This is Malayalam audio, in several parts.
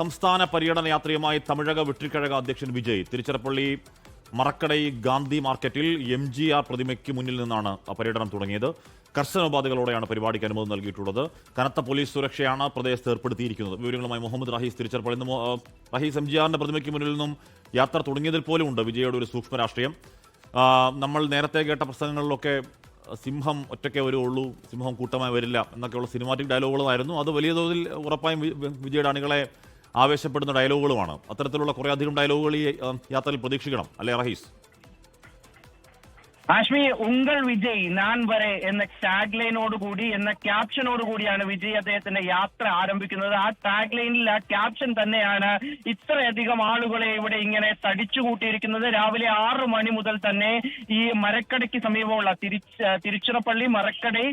സംസ്ഥാന പര്യടന യാത്രയുമായി തമിഴക വെട്രിക്കഴക അധ്യക്ഷൻ വിജയ് തിരുച്ചിറപ്പള്ളി മറക്കടൈ ഗാന്ധി മാർക്കറ്റിൽ MGR പ്രതിമയ്ക്ക് മുന്നിൽ നിന്നാണ് പര്യടനം തുടങ്ങിയത്. കർശന ഉപാധികളോടെയാണ് പരിപാടിക്ക് അനുമതി നൽകിയിട്ടുള്ളത്. കനത്ത പോലീസ് സുരക്ഷയാണ് പ്രദേശത്ത് ഏർപ്പെടുത്തിയിരിക്കുന്നത്. വിവരങ്ങളുമായി മുഹമ്മദ് റഹീസ് തിരുച്ചിറപ്പള്ളി. റഹീസ്, MGRന്റെ പ്രതിമയ്ക്ക് മുന്നിൽ നിന്നും യാത്ര തുടങ്ങിയതിൽ പോലും ഉണ്ട് വിജയുടെ ഒരു സൂക്ഷ്മ രാഷ്ട്രീയം. നമ്മൾ നേരത്തെ കേട്ട പ്രസംഗങ്ങളിലൊക്കെ സിംഹം ഒറ്റയ്ക്കേ വരുള്ളൂ, സിംഹം കൂട്ടമായി വരില്ല എന്നൊക്കെയുള്ള സിനിമാറ്റിക് ഡയലോഗുകളായിരുന്നു. അത് വലിയ തോതിൽ ഉറപ്പായും വിജയുടെ അണികളെ ആവേശപ്പെടുന്ന ഡയലോഗുകളുമാണ്. അത്തരത്തിലുള്ള കുറേയധികം ഡയലോഗുകൾ ഈ യാത്രയിൽ പ്രതീക്ഷിക്കണം അല്ലേ റഹീസ്? ആഷ്മി, ഉങ്കൾ വിജയ് നാൻ വരെ എന്ന ടാഗ് ലൈനോടുകൂടി എന്ന ക്യാപ്ഷനോടുകൂടിയാണ് വിജയ് അദ്ദേഹത്തിന്റെ യാത്ര ആരംഭിക്കുന്നത്. ആ ടാഗ് ലൈനിൽ ആ ക്യാപ്ഷൻ തന്നെയാണ് ഇത്രയധികം ആളുകളെ ഇവിടെ ഇങ്ങനെ തടിച്ചുകൂട്ടിയിരിക്കുന്നത്. രാവിലെ 6 മണി മുതൽ തന്നെ ഈ മരക്കടയ്ക്ക് സമീപമുള്ള തിരുച്ചിറപ്പള്ളി മരക്കടൈ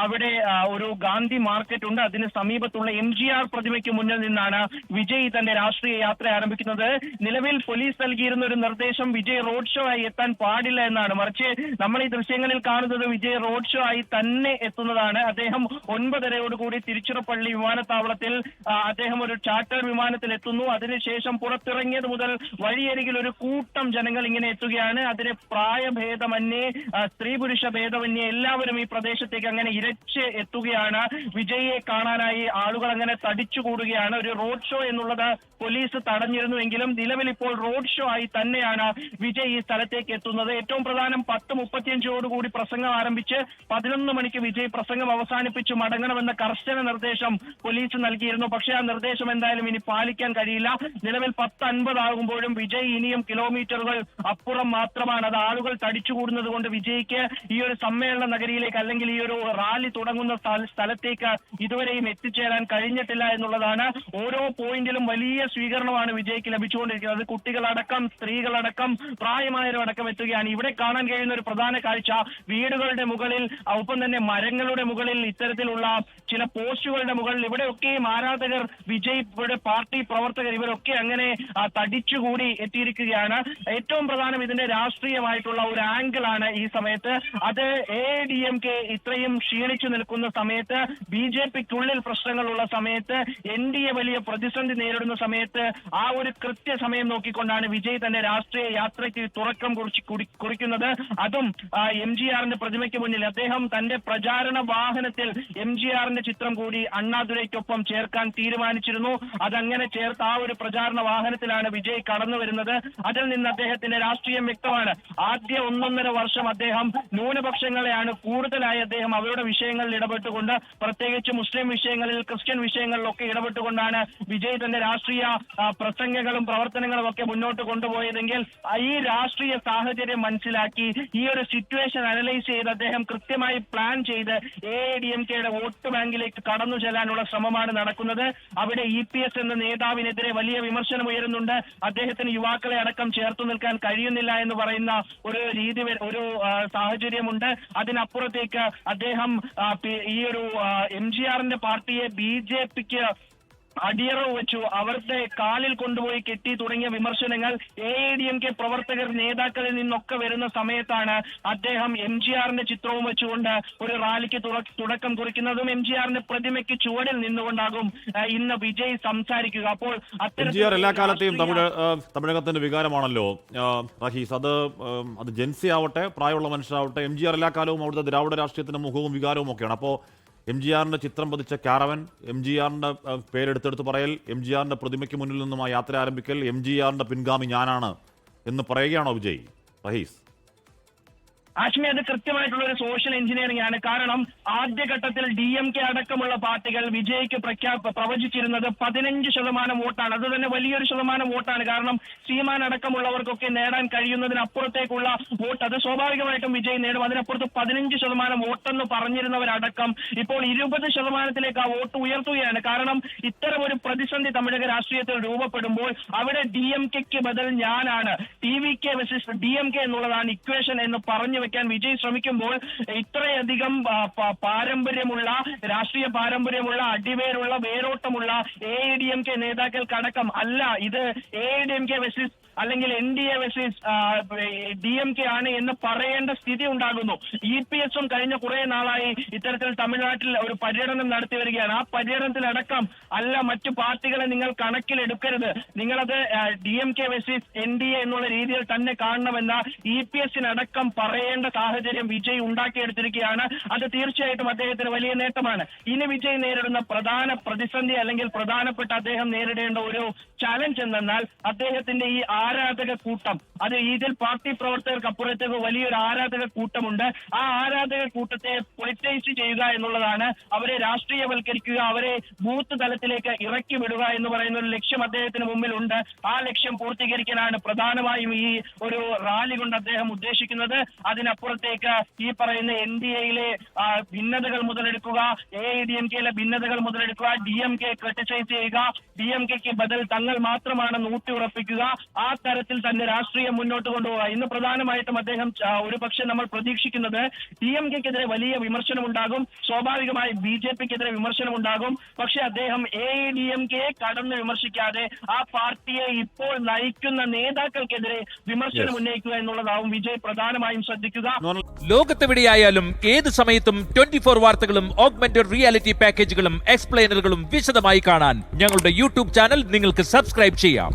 അവിടെ ഒരു ഗാന്ധി മാർക്കറ്റ് ഉണ്ട്. അതിന് സമീപത്തുള്ള MGR പ്രതിമയ്ക്ക് മുന്നിൽ നിന്നാണ് വിജയ് തന്റെ രാഷ്ട്രീയ യാത്ര ആരംഭിക്കുന്നത്. നിലവിൽ പോലീസ് നൽകിയിരുന്ന ഒരു നിർദ്ദേശം വിജയ് റോഡ് ഷോ ആയി എത്താൻ പാടില്ല എന്നാണ്. മറിച്ച് നമ്മൾ ഈ ദൃശ്യങ്ങളിൽ കാണുന്നത് വിജയ് റോഡ് ഷോ ആയി തന്നെ എത്തുന്നതാണ്. അദ്ദേഹം 9:30 തിരുച്ചിറപ്പള്ളി വിമാനത്താവളത്തിൽ അദ്ദേഹം ഒരു ചാർട്ടർ വിമാനത്തിൽ എത്തുന്നു. അതിനുശേഷം പുറത്തിറങ്ങിയത് മുതൽ വഴിയരികിൽ ഒരു കൂട്ടം ജനങ്ങൾ ഇങ്ങനെ എത്തുകയാണ്. അതിന് പ്രായഭേദമന്യേ സ്ത്രീ പുരുഷ ഭേദമന്യേ എല്ലാവരും ഈ പ്രദേശത്തേക്ക് അങ്ങനെ ഇരച്ച് എത്തുകയാണ്. വിജയിയെ കാണാനായി ആളുകൾ അങ്ങനെ തടിച്ചുകൂടുകയാണ്. ഒരു റോഡ് ഷോ എന്നുള്ളത് പോലീസ് തടഞ്ഞിരുന്നുവെങ്കിലും നിലവിൽ ഇപ്പോൾ റോഡ് ഷോ ആയി തന്നെയാണ് വിജയ് ഈ സ്ഥലത്തേക്ക് എത്തുന്നത്. ഏറ്റവും പ്രധാനം 10:35 പ്രസംഗം ആരംഭിച്ച് 11 മണിക്ക് വിജയ് പ്രസംഗം അവസാനിപ്പിച്ച് മടങ്ങണമെന്ന കർശന നിർദ്ദേശം പോലീസ് നൽകിയിരുന്നു. പക്ഷേ ആ നിർദ്ദേശം എന്തായാലും ഇനി പാലിക്കാൻ കഴിയില്ല. നിലവിൽ 10:50 ആകുമ്പോഴും വിജയ് ഇനിയും കിലോമീറ്ററുകൾ അപ്പുറം മാത്രമാണ്. അത് ആളുകൾ തടിച്ചുകൂടുന്നത് കൊണ്ട് വിജയ്ക്ക് ഈ ഒരു സമ്മേളന നഗരിയിലേക്ക് അല്ലെങ്കിൽ ഈ ഒരു റാലി തുടങ്ങുന്ന സ്ഥലത്തേക്ക് ഇതുവരെയും എത്തിച്ചേരാൻ കഴിഞ്ഞിട്ടില്ല എന്നുള്ളതാണ്. ഓരോ പോയിന്റിലും വലിയ സ്വീകരണമാണ് വിജയ്ക്ക് ലഭിച്ചുകൊണ്ടിരിക്കുന്നത്. കുട്ടികളടക്കം സ്ത്രീകളടക്കം പ്രായമായവരടക്കം എത്തുകയാണ്. ഇവിടെ കാണാൻ കഴിയുന്ന ഒരു പ്രധാന കാഴ്ച വീടുകളുടെ മുകളിൽ ഒപ്പം തന്നെ മരങ്ങളുടെ മുകളിൽ ഇത്തരത്തിലുള്ള ചില പോസ്റ്റുകളുടെ മുകളിൽ ഇവിടെയൊക്കെയും ആരാധകർ വിജയ് പാർട്ടി പ്രവർത്തകർ ഇവരൊക്കെ അങ്ങനെ തടിച്ചുകൂടി എത്തിയിരിക്കുകയാണ്. ഏറ്റവും പ്രധാനം ഇതിന്റെ രാഷ്ട്രീയമായിട്ടുള്ള ഒരു ആംഗിൾ ആണ് ഈ സമയത്ത്. അത് ADMK ഇത്രയും ക്ഷീണിച്ചു നിൽക്കുന്ന സമയത്ത്, BJPക്കുള്ളിൽ പ്രശ്നങ്ങളുള്ള സമയത്ത്, NDA വലിയ പ്രതിസന്ധി നേരിടുന്ന സമയത്ത് ആ ഒരു കൃത്യസമയം നോക്കിക്കൊണ്ടാണ് വിജയ് തന്റെ രാഷ്ട്രീയ യാത്രയ്ക്ക് തുറക്കം കുറിക്കുന്നത്. അതും MGRന്റെ പ്രതിമയ്ക്ക് മുന്നിൽ അദ്ദേഹം തന്റെ പ്രചാരണ വാഹനത്തിൽ MGRന്റെ ചിത്രം കൂടി അണ്ണാദുരൈക്കൊപ്പം ചേർക്കാൻ തീരുമാനിച്ചിരുന്നു. അതങ്ങനെ ചേർത്ത് ആ ഒരു പ്രചാരണ വാഹനത്തിലാണ് വിജയ് കടന്നു വരുന്നത്. അതിൽ നിന്ന് അദ്ദേഹത്തിന്റെ രാഷ്ട്രീയം വ്യക്തമാണ്. ആദ്യ 1.5 വർഷം അദ്ദേഹം ന്യൂനപക്ഷങ്ങളെയാണ് കൂടുതലായി അദ്ദേഹം അവരുടെ വിഷയങ്ങളിൽ ഇടപെട്ടുകൊണ്ട്, പ്രത്യേകിച്ച് മുസ്ലിം വിഷയങ്ങളിൽ ക്രിസ്ത്യൻ വിഷയങ്ങളിലൊക്കെ ഇടപെട്ടുകൊണ്ടാണ് വിജയ് തന്റെ രാഷ്ട്രീയ പ്രസംഗങ്ങളും പ്രവർത്തനങ്ങളും ഒക്കെ മുന്നോട്ട് കൊണ്ടുപോയതെങ്കിൽ ഈ രാഷ്ട്രീയ സാഹചര്യം മനസ്സിലാക്കി ഈ ഒരു സിറ്റുവേഷൻ അനലൈസ് ചെയ്ത് അദ്ദേഹം കൃത്യമായി പ്ലാൻ ചെയ്ത് ADMKയുടെ വോട്ട് ബാങ്കിലേക്ക് കടന്നു ചെല്ലാനുള്ള ശ്രമമാണ് നടക്കുന്നത്. അവിടെ EPS എന്ന നേതാവിനെതിരെ വലിയ വിമർശനം ഉയരുന്നുണ്ട്. അദ്ദേഹത്തിന് യുവാക്കളെ അടക്കം ചേർത്തു നിൽക്കാൻ കഴിയുന്നില്ല എന്ന് പറയുന്ന ഒരു സാഹചര്യമുണ്ട്. അതിനപ്പുറത്തേക്ക് അദ്ദേഹം ഈ ഒരു MGRന്റെ പാർട്ടിയെ BJPക്ക് അടിയറവ് വെച്ചു, അവരുടെ കാലിൽ കൊണ്ടുപോയി കെട്ടി തുടങ്ങിയ വിമർശനങ്ങൾ ADMK പ്രവർത്തകർ നേതാക്കളിൽ നിന്നൊക്കെ വരുന്ന സമയത്താണ് അദ്ദേഹം MGRന്റെ ചിത്രവും വെച്ചുകൊണ്ട് ഒരു റാലിക്ക് തുടക്കം കുറിക്കുന്നതും. MGRന്റെ പ്രതിമയ്ക്ക് ചുവടിൽ നിന്നുകൊണ്ടാകും ഇന്ന് വിജയ് സംസാരിക്കുക. അപ്പോൾ MGR എല്ലാ കാലത്തെയും തമിഴകത്തിന്റെ വികാരമാണല്ലോ റഹീസ്. അത് ജെൻസി ആവട്ടെ, പ്രായമുള്ള മനുഷ്യരാവട്ടെ, MGR എല്ലാ കാലവും അവിടുത്തെ ദ്രാവിഡ രാഷ്ട്രീയത്തിന്റെ മുഖവും വികാരവും ഒക്കെയാണ്. അപ്പോൾ MGRന്റെ ചിത്രം പതിച്ച കാരവൻ, MGRന്റെ പേരെടുത്തെടുത്ത് പറയൽ, MGRന്റെ പ്രതിമയ്ക്ക് മുന്നിൽ നിന്നും ആ യാത്ര ആരംഭിക്കൽ, MGRന്റെ പിൻഗാമി ഞാനാണ് എന്ന് പറയുകയാണോ വിജയ്? റഹീസ്, ആഷ്മി, അത് കൃത്യമായിട്ടുള്ള ഒരു സോഷ്യൽ എഞ്ചിനീയറിംഗ് ആണ്. കാരണം ആദ്യഘട്ടത്തിൽ DMK അടക്കമുള്ള പാർട്ടികൾ വിജയ്ക്ക് പ്രവചിച്ചിരുന്നത് 15% വോട്ടാണ്. അത് തന്നെ വലിയൊരു ശതമാനം വോട്ടാണ്. കാരണം സീമാൻ അടക്കമുള്ളവർക്കൊക്കെ നേടാൻ കഴിയുന്നതിനപ്പുറത്തേക്കുള്ള വോട്ട് അത് സ്വാഭാവികമായിട്ടും വിജയ് നേടും. അതിനപ്പുറത്ത് 15% വോട്ടെന്ന് പറഞ്ഞിരുന്നവരടക്കം ഇപ്പോൾ 20% ആ വോട്ട് ഉയർത്തുകയാണ്. കാരണം ഇത്തരം ഒരു പ്രതിസന്ധി തമിഴക രാഷ്ട്രീയത്തിൽ രൂപപ്പെടുമ്പോൾ അവിടെ DMKക്ക് ബദൽ ഞാനാണ്, TVK വേഴ്സസ് DMK എന്നുള്ളതാണ് ഇക്വേഷൻ എന്ന് പറഞ്ഞു വെക്കാൻ വിജയ് ശ്രമിക്കുമ്പോൾ ഇത്രയധികം പാരമ്പര്യമുള്ള രാഷ്ട്രീയ പാരമ്പര്യമുള്ള അടിവേരുള്ള വേരോട്ടമുള്ള AIDMK നേതാക്കൾക്കടക്കം അല്ല ഇത് AIDMK വെസിസ് അല്ലെങ്കിൽ NDA വെസിസ് DMK ആണ് എന്ന് പറയേണ്ട സ്ഥിതി ഉണ്ടാകുന്നു. EPSും കഴിഞ്ഞ കുറെ നാളായി ഇത്തരത്തിൽ തമിഴ്നാട്ടിൽ ഒരു പര്യടനം നടത്തി വരികയാണ്. ആ പര്യടനത്തിലടക്കം അല്ല മറ്റു പാർട്ടികളെ നിങ്ങൾ കണക്കിലെടുക്കരുത്, നിങ്ങളത് DMK വെസിസ് NDA എന്നുള്ള രീതിയിൽ തന്നെ കാണണമെന്ന EPSനടക്കം പറയേണ്ട സാഹചര്യം വിജയ് ഉണ്ടാക്കിയെടുത്തിരിക്കുകയാണ്. അത് തീർച്ചയായിട്ടും അദ്ദേഹത്തിന് വലിയ നേട്ടമാണ്. ഇനി വിജയ് നേരിടുന്ന പ്രധാന പ്രതിസന്ധി അല്ലെങ്കിൽ പ്രധാനപ്പെട്ട അദ്ദേഹം നേരിടേണ്ട ഒരു ചാലഞ്ച് എന്നാൽ അദ്ദേഹത്തിന്റെ ഈ ആരാധക കൂട്ടം, അത് ഇതിൽ പാർട്ടി പ്രവർത്തകർക്ക് അപ്പുറത്തേക്ക് വലിയൊരു ആരാധക കൂട്ടമുണ്ട്. ആ ആരാധക കൂട്ടത്തെ പൊളിറ്റൈസ് ചെയ്യുക എന്നുള്ളതാണ്, അവരെ രാഷ്ട്രീയവൽക്കരിക്കുക, അവരെ ബൂത്ത് തലത്തിലേക്ക് ഇറക്കി വിടുക എന്ന് പറയുന്ന ഒരു ലക്ഷ്യം അദ്ദേഹത്തിന് മുമ്പിലുണ്ട്. ആ ലക്ഷ്യം പൂർത്തീകരിക്കാനാണ് പ്രധാനമായും ഈ ഒരു റാലി കൊണ്ട് അദ്ദേഹം ഉദ്ദേശിക്കുന്നത്. അതിനപ്പുറത്തേക്ക് ഈ പറയുന്ന NDAയിലെ ഭിന്നതകൾ മുതലെടുക്കുക, AIDMKയിലെ ഭിന്നതകൾ മുതലെടുക്കുക, DMK ക്രിട്ടിസൈസ് ചെയ്യുക, DMKക്ക് ബദൽ തങ്ങൾ മാത്രമാണ് ഊട്ടിയുറപ്പിക്കുക, ആ തരത്തിൽ തന്നെ രാഷ്ട്രീയം മുന്നോട്ട് കൊണ്ടുപോകുക. ഇന്ന് പ്രധാനമായിട്ടും അദ്ദേഹം ഒരു പക്ഷേ നമ്മൾ പ്രതീക്ഷിക്കുന്നത് DMKക്കെതിരെ വലിയ വിമർശനമുണ്ടാകും, സ്വാഭാവികമായി BJPക്കെതിരെ വിമർശനമുണ്ടാകും. പക്ഷെ അദ്ദേഹം AIDMKയെ കടന്ന് വിമർശിക്കാതെ ആ പാർട്ടിയെ ഇപ്പോൾ നയിക്കുന്ന നേതാക്കൾക്കെതിരെ വിമർശനം ഉന്നയിക്കുക എന്നുള്ളതാവും വിജയ് പ്രധാനമായും ശ്രദ്ധിക്കുക. ലോകത്തെവിടെയായാലും ഏത് സമയത്തും 24 വാർത്തകളും ഓഗ്മെന്റഡ് റിയാലിറ്റി പാക്കേജുകളും എക്സ്പ്ലെയിനറുകളും വിശദമായി കാണാൻ ഞങ്ങളുടെ YouTube ചാനൽ നിങ്ങൾക്ക് സബ്സ്ക്രൈബ് ചെയ്യാം.